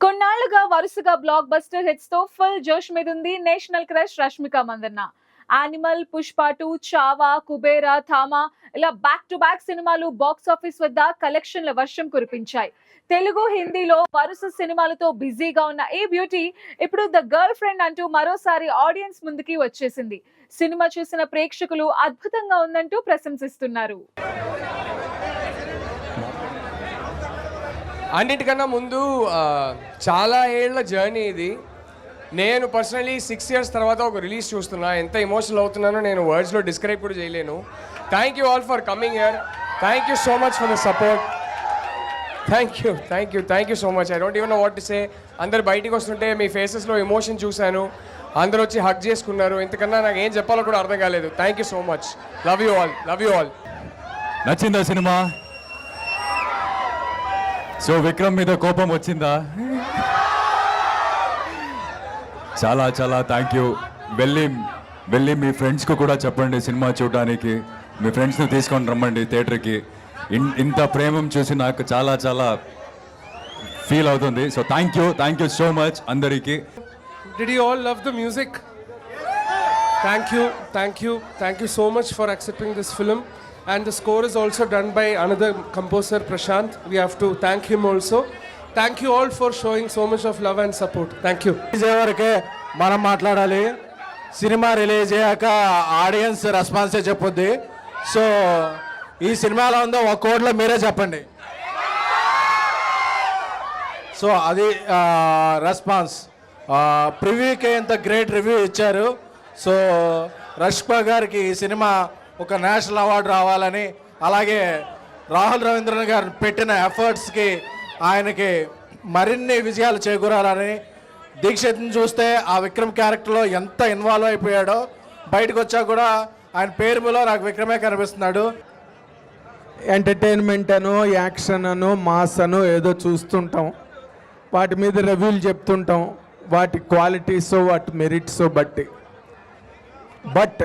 కొన్నాళ్లుగా వరుసగా block buster hits తో ఫుల్ జోష్ మీద ఉంది national crush Rashmika Mandanna. Animal, Pushpa 2, Chhaava, Kubera, Thama ఇలా బ్యాక్ టు బ్యాక్ సినిమాలు బాక్స్ ఆఫీస్ వద్ద కలెక్షన్ల వర్షం కురిపించాయి. తెలుగు, హిందీలో వరుస సినిమాలతో బిజీగా ఉన్న ఈ బ్యూటీ ఇప్పుడు ద గర్ల్ ఫ్రెండ్ అంటూ మరోసారి ఆడియన్స్ ముందుకి వచ్చేసింది. సినిమా చూసిన ప్రేక్షకులు అద్భుతంగా ఉందంటూ ప్రశంసిస్తున్నారు. అన్నిటికన్నా ముందు చాలా ఏళ్ల జర్నీ ఇది. నేను పర్సనలీ 6 years తర్వాత ఒక రిలీజ్ చూస్తున్నా. ఎంత ఎమోషనల్ అవుతున్నానో నేను వర్డ్స్లో డిస్క్రైబ్ కూడా చేయలేను. Thank you all for coming here. Thank you so much for the support. Thank you so much. I don't even know what to say. అందరు బయటికి వస్తుంటే మీ ఫేసెస్లో ఎమోషన్ చూశాను. అందరూ వచ్చి హగ్ చేసుకున్నారు. ఇంతకన్నా నాకు ఏం చెప్పాలో కూడా అర్థం కాలేదు. Thank you so much. Love you all. నచ్చిందా సినిమా? సో విక్రమ్ మీద కోపం వచ్చిందా? చాలా థ్యాంక్ యూ. వెళ్ళి మీ ఫ్రెండ్స్కి కూడా చెప్పండి సినిమా చూడడానికి. మీ ఫ్రెండ్స్ని తీసుకొని రమ్మండి థియేటర్కి. ఇంత ప్రేమం చూసి నాకు చాలా ఫీల్ అవుతుంది. So thank you so much అందరికీ. Did you all love the music? Thank you so much for accepting this film. And the score is also done by another composer, Prashant. We have to thank him also. Thank you all for showing so much of love and support. Thank you. వరకే మనం మాట్లాడాలి. Cinema release అయ్యాక audience రెస్పాన్సే చెప్పొద్ది. So ఈ సినిమాలో ఉందో ఒక కోడ్లో మీరే చెప్పండి. సో అది రెస్పాన్స్. ప్రివ్యూకి ఇంత గ్రేట్ రివ్యూ ఇచ్చారు. సో రష్మిక గారికి ఈ సినిమా ఒక నేషనల్ అవార్డు రావాలని, అలాగే రాహుల్ రవీంద్రన్ గారు పెట్టిన ఎఫర్ట్స్కి ఆయనకి మరిన్ని విజయాలు చేకూరాలని, దీక్షిత్ని చూస్తే ఆ విక్రమ్ క్యారెక్టర్లో ఎంత ఇన్వాల్వ్ అయిపోయాడో బయటకు వచ్చా కూడా ఆయన పేరులో నాకు విక్రమే కనిపిస్తున్నాడు. ఎంటర్టైన్మెంట్ అను, యాక్షన్ అను, మాస్ అను ఏదో చూస్తుంటాం. వాటి మీద రివ్యూలు చెప్తుంటాం, వాటి క్వాలిటీసో వాటి మెరిట్సో బట్టి. బట్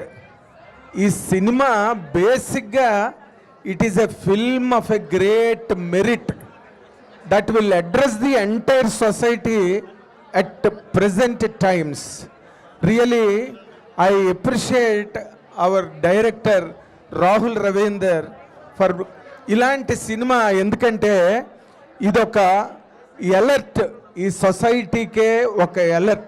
ఈ సినిమా బేసిక్గా it is a film of a great merit that will address the entire society at present times. Really, I appreciate our director Rahul Ravindra for ఇలాంటి సినిమా. ఎందుకంటే ఇదొక ఎలర్ట్, ఈ సొసైటీకే ఒక ఎలర్ట్.